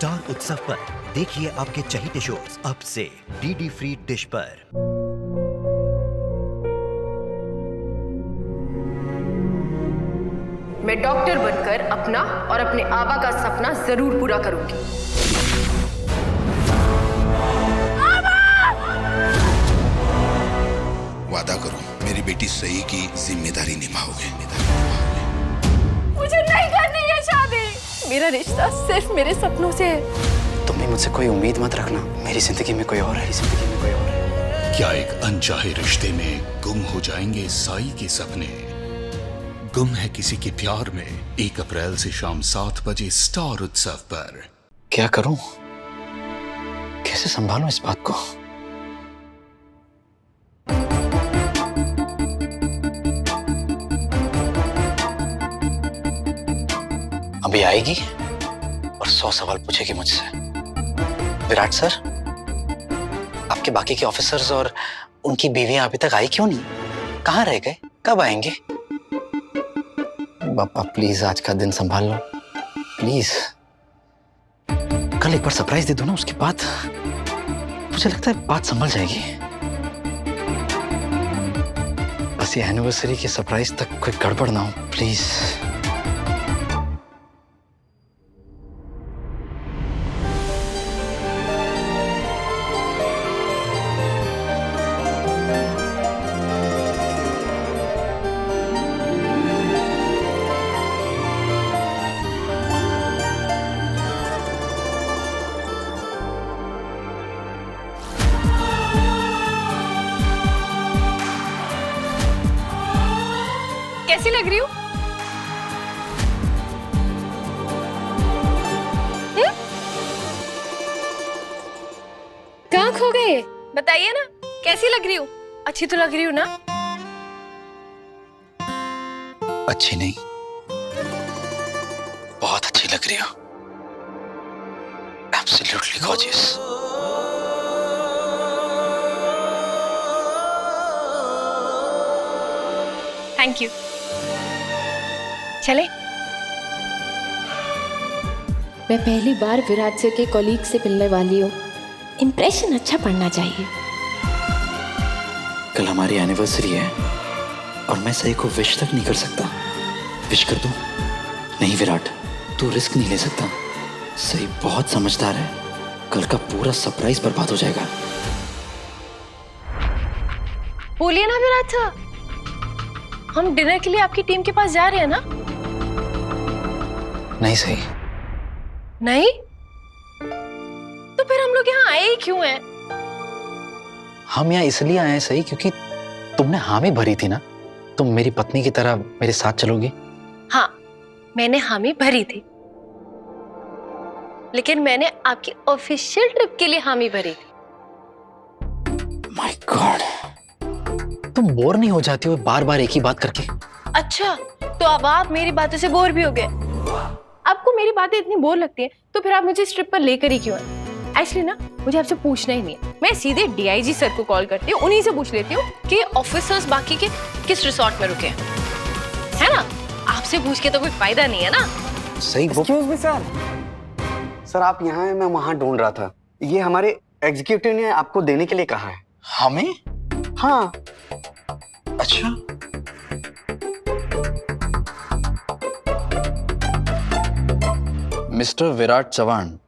Star उत्सव पर देखिए आपके चहीते शोज अब से डीडी फ्री डिश पर। मैं डॉक्टर बनकर अपना और अपने आबा का सपना जरूर पूरा करूंगी। वादा करो मेरी बेटी सही की जिम्मेदारी निभाओगे। मुझे नहीं करनी है शादी। मेरा रिश्ता सिर्फ मेरे सपनों से है। तुम भी मुझसे कोई उम्मीद मत रखना। मेरी जिंदगी में कोई और है, जिंदगी में कोई और है। क्या एक अनचाहे रिश्ते में गुम हो जाएंगे साई के सपने? गुम है किसी के प्यार में 1 अप्रैल से शाम 7 बजे स्टार उत्सव पर। क्या करूं? कैसे संभालूं इस बात को? अभी आएगी और 100 सवाल पूछेगी मुझसे। विराट सर, आपके बाकी के ऑफिसर्स और उनकी बीवियां अभी तक आई क्यों नहीं? कहाँ रह गए? कब आएंगे? पापा प्लीज आज का दिन संभाल लो प्लीज। कल एक बार सरप्राइज दे दो ना, उसके बाद मुझे लगता है बात संभल जाएगी। बस ये एनिवर्सरी के सरप्राइज तक कोई गड़बड़ ना हो प्लीज। कैसी लग रही हूँ? कहाँ खो गए? बताइए ना, कैसी लग रही हूँ? अच्छी तो लग रही हूँ ना? अच्छी नहीं, बहुत अच्छी लग रही हो। Absolutely gorgeous. Thank you. चले। मैं पहली बार विराट सर के कॉलीग से मिलने वाली हूँ। इंप्रेशन अच्छा पड़ना चाहिए। कल हमारी एनिवर्सरी है और मैं सही को विश तक नहीं कर सकता। विश कर दूं? नहीं विराट, तू रिस्क नहीं ले सकता। सही बहुत समझदार है। कल का पूरा सरप्राइज बर्बाद हो जाएगा। बोलिए ना विराट सर, हम डिनर के लिए आपकी टीम के पास जा रहे हैं ना? नहीं सही। नहीं? तो फिर हम लोग यहाँ आए ही क्यों हैं? हम यहाँ इसलिए आए हैं सही क्योंकि तुमने हामी भरी थी ना। तुम मेरी पत्नी की तरह मेरे साथ चलोगी? हाँ, मैंने हामी भरी थी, लेकिन मैंने आपकी ऑफिशियल ट्रिप के लिए हामी भरी थी। माय गॉड, तुम बोर नहीं हो जाती हो बार बार एक ही बात करके? अच्छा, तो अब आप मेरी बातों से बोर भी हो गए? आपको मेरी बातें इतनी बोर लगती हैं, तो फिर आप मुझे इस ट्रिप पर लेकर ही क्यों आए? एक्चुअली ना, मुझे आपसे पूछना ही नहीं है। मैं सीधे डीआईजी सर को कॉल करती हूँ, उन्हीं से पूछ लेती हूँ कि ऑफिसर्स बाकी के किस रिसोर्ट में रुके हैं, है ना? आपसे पूछ के तो कोई फायदा नहीं है ना। सही वो एक्सक्यूज मी सर। सर आप यहाँ हैं, मैं वहाँ ढूंढ रहा था। ये हमारे एग्जीक्यूटिव ने आपको देने के लिए कहा है। हमें? हाँ। अच्छा, मिस्टर विराट चौहान,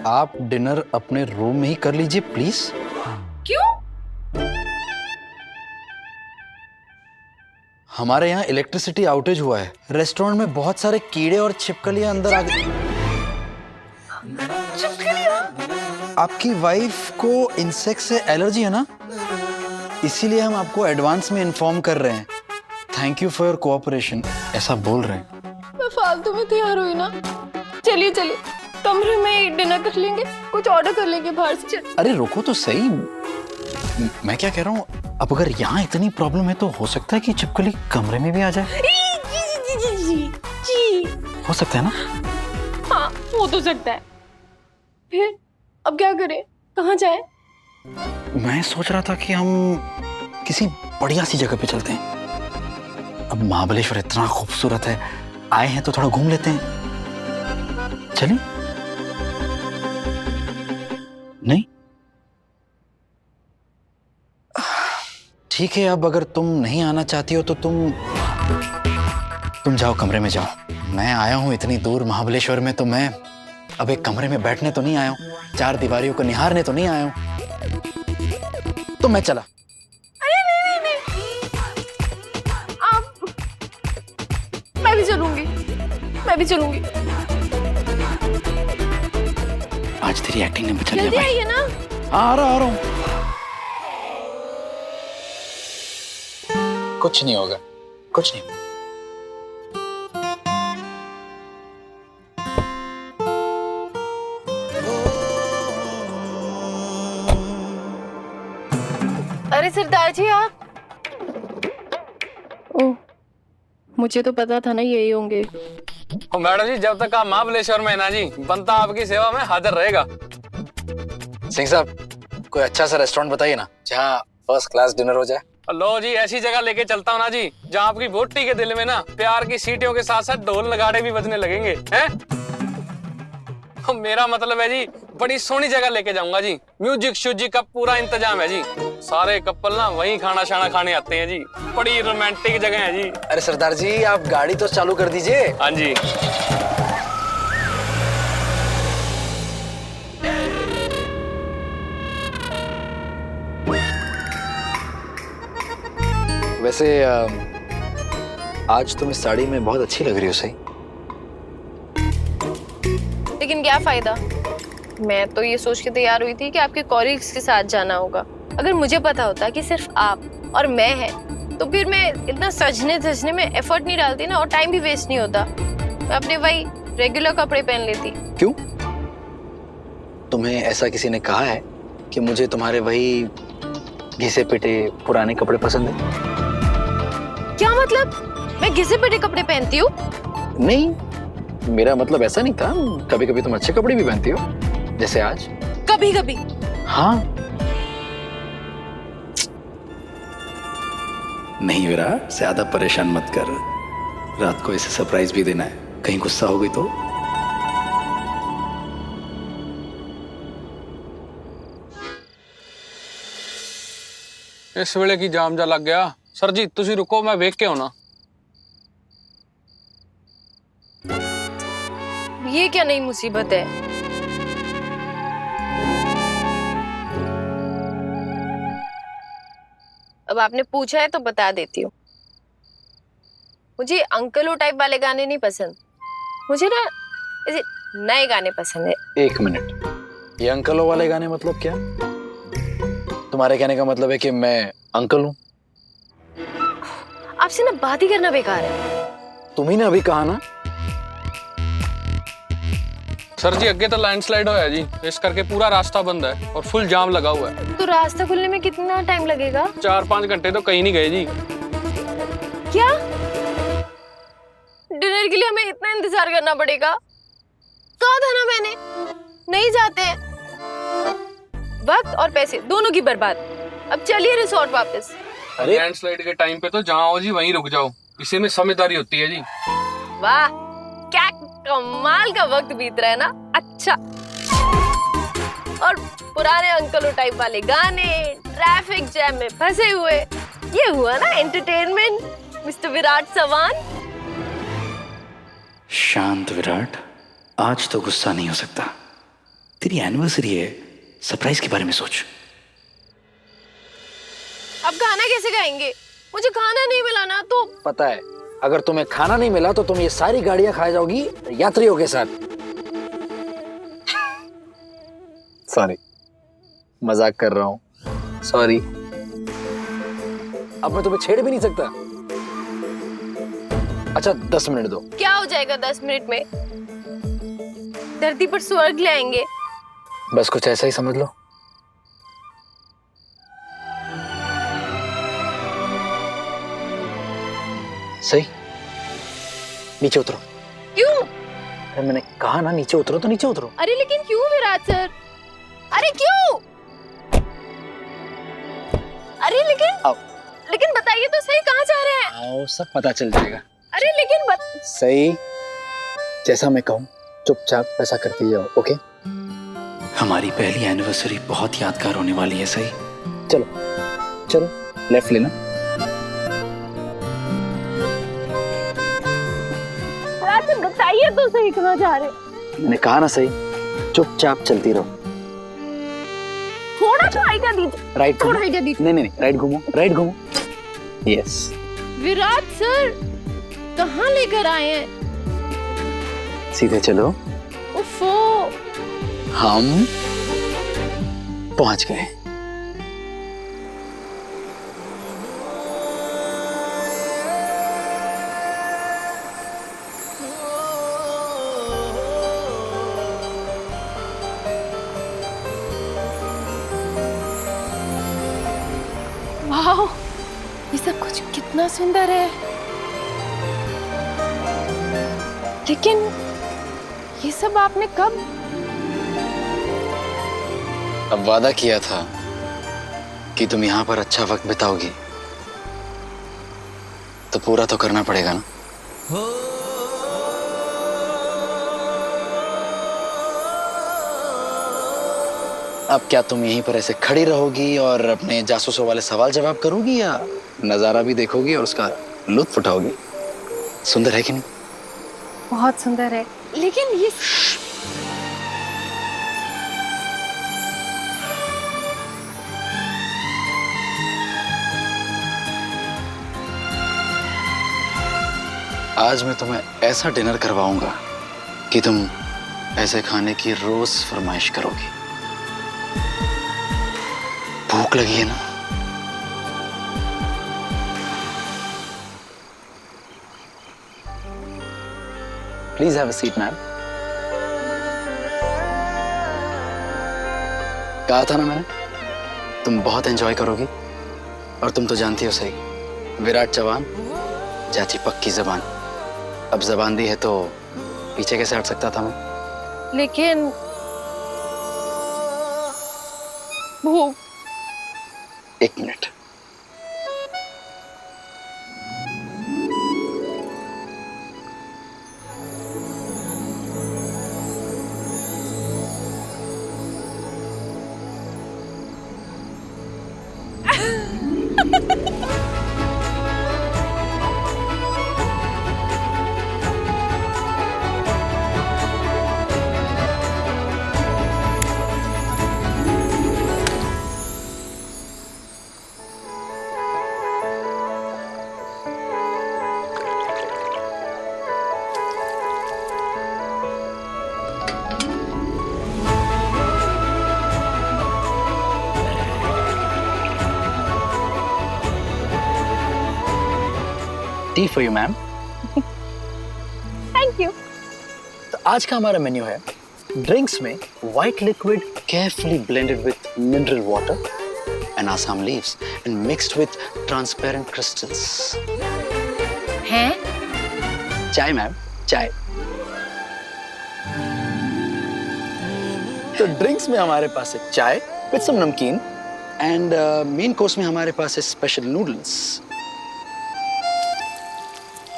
आप डिनर अपने रूम में ही कर लीजिए प्लीज। क्यों? हमारे यहाँ इलेक्ट्रिसिटी आउटेज हुआ है। रेस्टोरेंट में बहुत सारे कीड़े और छिपकलियां अंदर आ गए। आपकी वाइफ को इंसेक्ट से एलर्जी है ना, इसीलिए हम आपको एडवांस में इन्फॉर्म कर रहे हैं। Thank you for your cooperation, ऐसा बोल रहे हैं। मैं फालतू में तैयार हुई ना। चलिए चलिए, कमरे में डिनर कर लेंगे, कुछ ऑर्डर कर लेंगे बाहर से। अरे रुको तो सही, मैं क्या कह रहा हूँ, अब अगर यहाँ इतनी प्रॉब्लम है तो हो सकता है कि छिपकली कमरे में भी आ जाए। जी। हो सकता है ना? हाँ, हो तो सकता है। फिर अब क्या करें, कहाँ जाए? मैं सोच रहा था कि हम किसी बढ़िया सी जगह पे चलते हैं। अब महाबलेश्वर इतना खूबसूरत है, आए हैं तो थोड़ा घूम लेते हैं, चलें? नहीं? ठीक है, अब अगर तुम नहीं आना चाहती हो तो तुम जाओ, कमरे में जाओ। मैं आया हूं इतनी दूर महाबलेश्वर में, तो मैं अब एक कमरे में बैठने तो नहीं आया हूं, चार दीवारियों को निहारने तो नहीं आया हूं। तो मैं चला। अरे नहीं, आप, मैं भी चलूंगी। आज तेरी एक्टिंग ने बचा लिया जल्दी भाई। आइए ना। आ रहा हूं। कुछ नहीं होगा, कुछ नहीं। अरे सरदार जी आप। ओह, मुझे तो पता था ना यही होंगे। ओ मैडम जी, जब तक आप महाबलेश्वर में है ना जी, बनता आपकी सेवा में हाजिर रहेगा। सिंह साहब, कोई अच्छा सा रेस्टोरेंट बताइए ना, जहाँ फर्स्ट क्लास डिनर हो जाए। लो जी, ऐसी जगह लेके चलता हूँ ना जी, जहाँ आपकी वोटी के दिल में ना प्यार की सीटियों के साथ साथ ढोल नगाड़े भी बजने लगेंगे, हैं? मेरा मतलब है जी, बड़ी सोहनी जगह लेके जाऊंगा जी, म्यूजिक श्यूजिक का पूरा इंतजाम है जी। सारे कपल ना वहीं खाना शाना खाने आते हैं जी, बड़ी रोमांटिक जगह है जी। अरे सरदार जी, आप गाड़ी तो चालू कर दीजिए। हाँ जी। वैसे आज तुम इस साड़ी में बहुत अच्छी लग रही हो। सही, लेकिन क्या फायदा, मैं तो ये सोच के तैयार हुई थी कि आपके कॉलीग्स के साथ जाना होगा। अगर मुझे पता होता कि सिर्फ आप और मैं है, तो फिर मैं इतना सजने में एफर्ट नहीं डालती ना, और टाइम भी वेस्ट नहीं होता। मैं अपने वही रेगुलर कपड़े पहन लेती। क्यों? तुम्हें ऐसा किसी ने कहा है कि मुझे तुम्हारे वही घिसे पिटे पुराने कपड़े पसंद है? क्या मतलब, मैं घिसे पिटे कपड़े पहनती हूँ? नहीं, मेरा मतलब ऐसा नहीं था। कभी कभी तुम अच्छे कपड़े भी पहनती हो, जैसे आज। कभी कभी। हाँ। नहीं विराट, ज्यादा परेशान मत कर। रात को इसे सरप्राइज भी देना है, कहीं गुस्सा हो गई तो। इस वेले की जाम जा लग गया। सर जी तुसी रुको, मैं वेख के होना। ये क्या नई मुसीबत है? अब आपने पूछा है तो बता देती हूँ। मुझे अंकलो टाइप वाले गाने नहीं पसंद, मुझे ना ऐसे नए गाने पसंद है। एक मिनट, ये अंकलों वाले गाने मतलब क्या? तुम्हारे कहने का मतलब है कि मैं अंकल हूँ? आपसे ना बात ही करना बेकार है। तुम्ही ने अभी कहा ना। सर जी अगे तो लैंडस्लाइड होया जी, इस करके पूरा रास्ता बंद है और फुल जाम लगा हुआ है। तो रास्ता खुलने में कितना टाइम लगेगा? 4-5 घंटे तो कहीं नहीं गए जी। क्या डिनर के लिए हमें इतना इंतजार करना पड़ेगा? कहा था ना मैंने, नहीं जाते हैं। वक्त और पैसे दोनों की बर्बाद। अब चलिए रिसोर्ट वापस। अरे लैंडस्लाइड के टाइम पे तो जहाँ हो जी वहीं रुक जाओ, इसी में समझदारी होती है जी। वाह, क्या कमाल का वक्त बीत रहा है ना। अच्छा, और पुराने अंकलों टाइप वाले गाने, ट्रैफिक जैम में फंसे हुए, ये हुआ ना एंटरटेनमेंट मिस्टर विराट चव्हाण। शांत विराट, आज तो गुस्सा नहीं हो सकता। तेरी एनिवर्सरी है, सरप्राइज के बारे में सोच। अब गाना कैसे गाएंगे? मुझे खाना नहीं मिला ना तो। पता है, अगर तुम्हें खाना नहीं मिला तो तुम ये सारी गाड़ियां खा जाओगी यात्रियों के साथ। सॉरी, मजाक कर रहा हूं, सॉरी। अब मैं तुम्हें छेड़ भी नहीं सकता। अच्छा 10 मिनट दो। क्या हो जाएगा 10 मिनट में? धरती पर स्वर्ग ले आएंगे। बस कुछ ऐसा ही समझ लो। सही, नीचे उतरो। क्यों? अरे मैंने कहा ना नीचे उतरो तो नीचे उतरो। अरे लेकिन क्यों विराट सर? अरे क्यों? अरे लेकिन आओ। लेकिन बताइए तो सही, कहाँ जा रहे हैं? आओ, सब पता चल जाएगा। अरे लेकिन सही, जैसा मैं कहूँ चुपचाप वैसा करती जाओ, ओके? हमारी पहली एनिवर्सरी बहुत यादगार होने वाली है। सही, चलो चलो लेफ्ट लेना। बताइए तो सही कहाँ जा रहे? मैंने कहा ना सही, चुपचाप चलती रहो। थोड़ा तो आइडिया दीजिए। राइट थोड़ा आइडिया दीजिए। नहीं, राइट घूमो, राइट घूमो। यस। विराट सर कहाँ लेकर आए हैं? सीधे चलो। उफ़ो। हम पहुंच गए। वाह, ये सब कुछ कितना सुंदर है। लेकिन ये सब आपने कब? अब वादा किया था कि तुम यहाँ पर अच्छा वक्त बिताओगी, तो पूरा तो करना पड़ेगा ना। अब क्या तुम यहीं पर ऐसे खड़ी रहोगी और अपने जासूसों वाले सवाल जवाब करोगी, या नजारा भी देखोगी और उसका लुत्फ उठाओगी? सुंदर है कि नहीं? बहुत सुंदर है, लेकिन ये आज मैं तुम्हें ऐसा डिनर करवाऊंगा कि तुम ऐसे खाने की रोज फरमाइश करोगी। भूख लगी है ना? Please have a seat ma'am. कहा था ना मैंने, तुम बहुत एंजॉय करोगी। और तुम तो जानती हो सही, विराट जवान चाची पक्की जबान। अब जबान दी है तो पीछे कैसे हट सकता था मैं? लेकिन भूख। एक minute. T for you ma'am. Thank you. तो आज का हमारा मेन्यू है ड्रिंक्स में white liquid carefully blended with mineral water and Assam leaves and mixed with transparent crystals. हैं? चाय मैम, चाय। तो ड्रिंक्स में हमारे पास है चाय विथ सम नमकीन एंड मेन कोर्स में हमारे पास है स्पेशल नूडल्स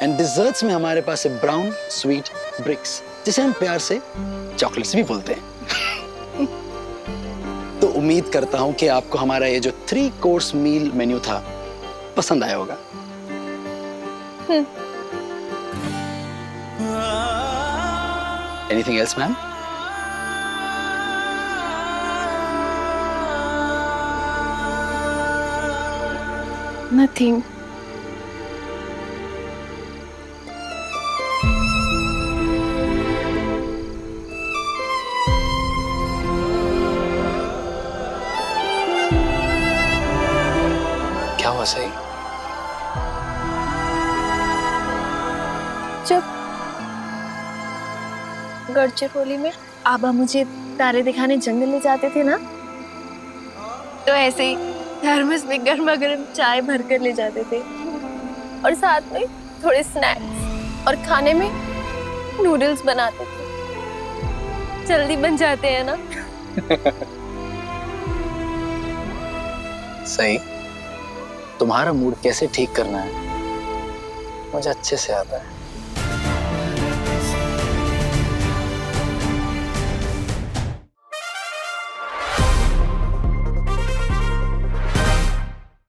एंड डिजर्ट्स में हमारे पास है ब्राउन स्वीट ब्रिक्स, जिसे हम प्यार से चॉकलेट्स भी बोलते हैं। तो उम्मीद करता हूं कि आपको हमारा ये जो 3 कोर्स मील मेन्यू था पसंद आया होगा। Anything else ma'am? नथिंग। क्या हुआ सही? जब गढ़चिरौली में आबा मुझे तारे दिखाने जंगल ले जाते थे ना, तो ऐसे ही थर्मस में गर्मा गर्म चाय भर कर ले जाते थे और साथ में थोड़े स्नैक्स और खाने में नूडल्स बनाते थे। जल्दी बन जाते हैं ना। सही, तुम्हारा मूड कैसे ठीक करना है मुझे अच्छे से आता है।